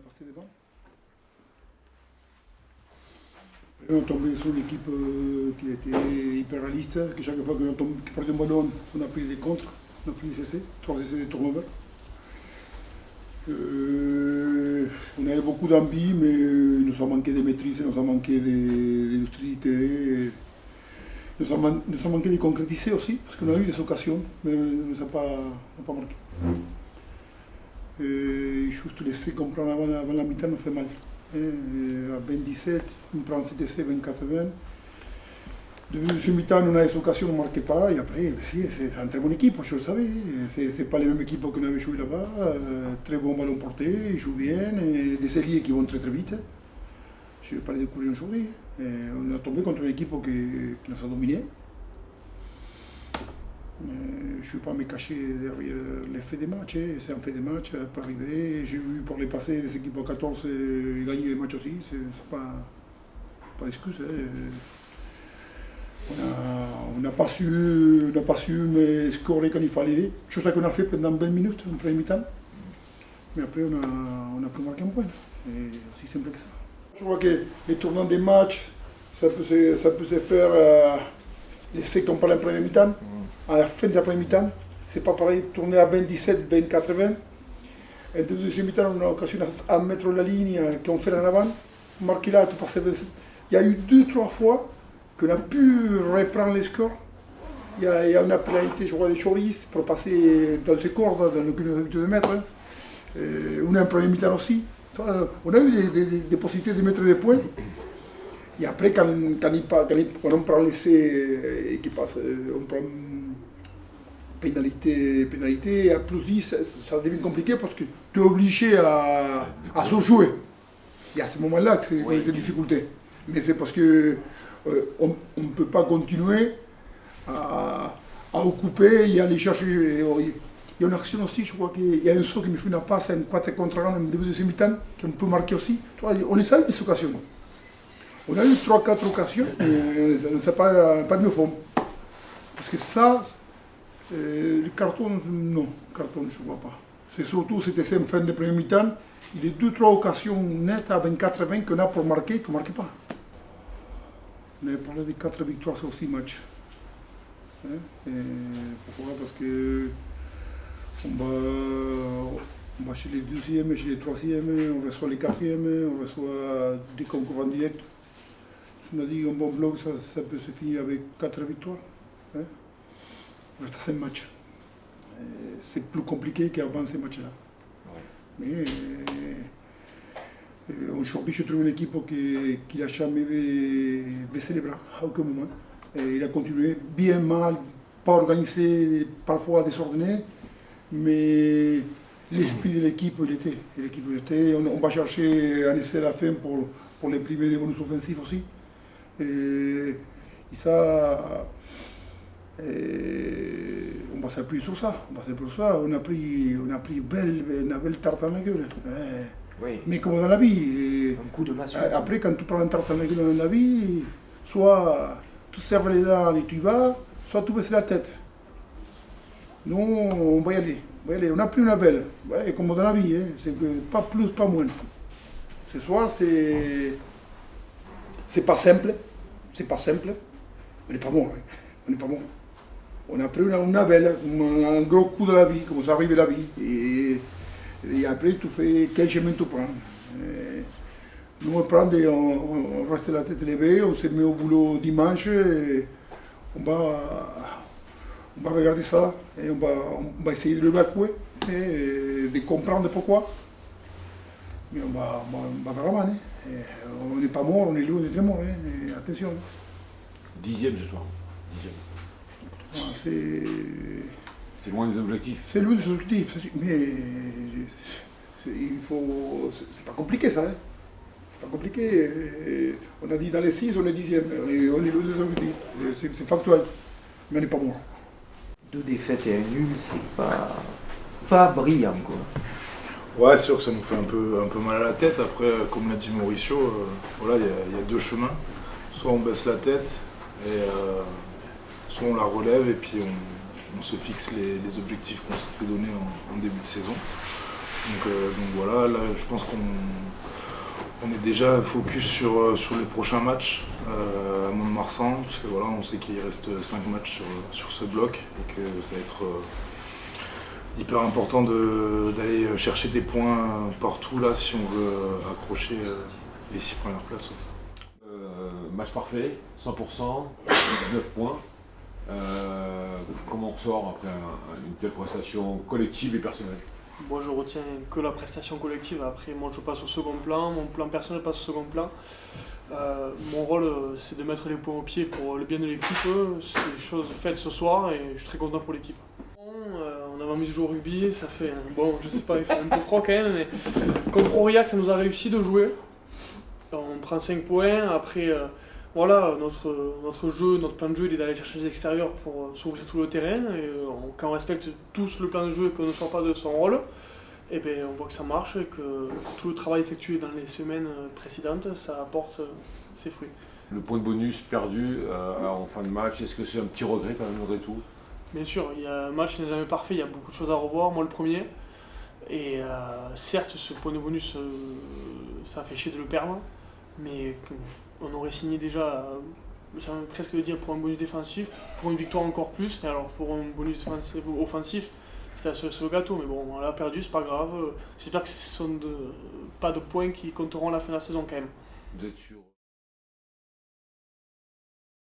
passer devant. On est tombé sur une équipe qui était hyper réaliste, que chaque fois qu'on perdait un ballon, on a pris des contres, on a pris des essais, 3 essais de turnover. On avait beaucoup d'envie, mais il nous a manqué de maîtrise, il nous a manqué de lucidité, il nous a manqué de concrétiser aussi, parce qu'on a eu des occasions, mais il ne nous a pas marqué. Et juste l'essai qu'on prend avant la mi-temps nous fait mal. À 27, on prend cet essai 24-20. Depuis mi-temps, on a des occasions, on ne marquait pas. Et après, si, c'est une très bonne équipe, je le savais. Ce n'est pas les mêmes équipes qu'on avait joué là-bas. Très bon ballon porté, ils jouent bien. Et des ailiers qui vont très très vite. Je ne vais pas les découvrir aujourd'hui. On a tombé contre une équipe qui nous a dominés. Je ne vais pas me cacher derrière l'effet des matchs. C'est un fait des matchs, ça peut arriver. J'ai vu pour les passés des équipes à 14 gagner les matchs aussi. Ce n'est pas d'excuse. On n'a pas su me scorer quand il fallait. Chose qu'on a fait pendant 20 minutes en première mi-temps. Mais après, on a pu marquer un point. C'est aussi simple que ça. Je vois que les tournants des matchs, ça peut se faire l'essai qu'on parle en première mi-temps. À la fin de la première mi-temps, c'est pas pareil, tourner à 27, 24-20. Et de deuxième mi-temps, on a l'occasion à mettre la ligne qu'on fait en avant, marquer là, tout passer. Il y a eu 2-3 fois qu'on a pu reprendre les scores. Il y a une pénalité, je crois, des choristes pour passer dans ces cordes, dans le que nous avons l'habitude de mettre. On a un premier mi-temps aussi. On a eu des possibilités de mettre des points. Et après, quand on prend l'essai et qu'il passe, on prend pénalité, à plus 10, ça devient compliqué parce que tu es obligé à se jouer. Et à ce moment-là, c'est des difficultés. Mais c'est parce que on ne peut pas continuer à occuper et aller chercher. Il y a une action aussi, je crois qu'il y a un saut qui me fait une passe à une 4 contre 1 au début de ce mi-temps, qu'on peut marquer aussi. On essaie des occasions. On a eu 3-4 occasions, mais on ne sait pas de fond. Parce que ça, le carton, non, carton, je ne vois pas. C'est surtout, c'était en fin de premier mi-temps, il y a 2-3 occasions nettes à 24-20 qu'on a pour marquer, qu'on ne marque pas. On avait parlé de 4 victoires sur 6 matchs. Pourquoi? Parce que on va chez les deuxièmes, chez les troisièmes, on reçoit les quatrièmes, on reçoit des concurrents directs. On a dit un bon bloc, ça peut se finir avec 4 victoires. Il reste 5 matchs. C'est plus compliqué qu'avant ces matchs-là. Mais aujourd'hui, je trouve une équipe qui n'a jamais baissé les bras à aucun moment. Et il a continué bien, mal, pas organisé, parfois désordonné, mais l'esprit de l'équipe, il était. On va chercher un essai à la fin pour les priver des bonus offensifs aussi. Et ça, on va s'appuyer sur ça. On a pris une belle tarte dans la gueule. Oui. Mais comme dans la vie. Un coup de massue. Après, quand tu prends une tarte dans la gueule dans la vie, soit tu serres les dents et tu y vas, soit tu baisses la tête. Nous, on va y aller. On a pris une belle. Ouais, comme dans la vie, c'est pas plus, pas moins. Ce soir, c'est pas simple, on n'est pas bon, On a pris une belle, un gros coup de la vie, comme ça arrive la vie, et après tu fais quel chemin tu prends. Nous on reste la tête élevée, on se met au boulot dimanche, et on va regarder ça, et on va essayer de l'évacuer, et de comprendre pourquoi. Mais on va vraiment. On n'est pas mort, on est loin d'être mort. Attention. 10e ce soir. 10e. C'est loin des objectifs. C'est loin des objectifs, mais c'est pas compliqué ça. C'est pas compliqué. On a dit dans les 6, on est 10e. Et on est loin des objectifs. C'est factuel. Mais on n'est pas mort. 2 défaites et un nul, c'est pas brillant, quoi. Ouais, c'est sûr que ça nous fait un peu mal à la tête. Après, comme l'a dit Mauricio, voilà, il y a 2 chemins. Soit on baisse la tête, et soit on la relève et puis on se fixe les objectifs qu'on s'était donnés en début de saison. Donc voilà, là je pense qu'on est déjà focus sur les prochains matchs à Mont-de-Marsan, parce que voilà, on sait qu'il reste 5 matchs sur ce bloc et que ça va être hyper important d'aller chercher des points partout là si on veut accrocher les 6 premières places. Match parfait, 100%, 19 points. Comment on ressort après une telle prestation collective et personnelle? Moi je retiens que la prestation collective, après moi je passe au second plan, mon plan personnel passe au second plan. Mon rôle c'est de mettre les points au pied pour le bien de l'équipe, c'est chose faite ce soir et je suis très content pour l'équipe. On avait envie de jouer au rugby, ça fait, bon je sais pas, il fait un peu froid quand même, mais contre Aurillac ça nous a réussi de jouer. On prend 5 points, après voilà, notre jeu, notre plan de jeu il est d'aller chercher les extérieurs pour s'ouvrir tout le terrain. Et quand on respecte tous le plan de jeu et qu'on ne sort pas de son rôle, et bien, on voit que ça marche et que tout le travail effectué dans les semaines précédentes, ça apporte ses fruits. Le point de bonus perdu en fin de match, est-ce que c'est un petit regret quand même malgré tout? Bien sûr, il y a un match n'est jamais parfait, il y a beaucoup de choses à revoir, moi le premier. Et certes, ce point de bonus, ça fait chier de le perdre, mais on aurait signé déjà, j'ai envie presque de dire, pour un bonus défensif, pour une victoire encore plus, et alors pour un bonus offensif, c'était la cerise sur le gâteau, mais bon, on l'a perdu, c'est pas grave. J'espère que ce ne sont pas de points qui compteront à la fin de la saison quand même. Vous êtes sûr?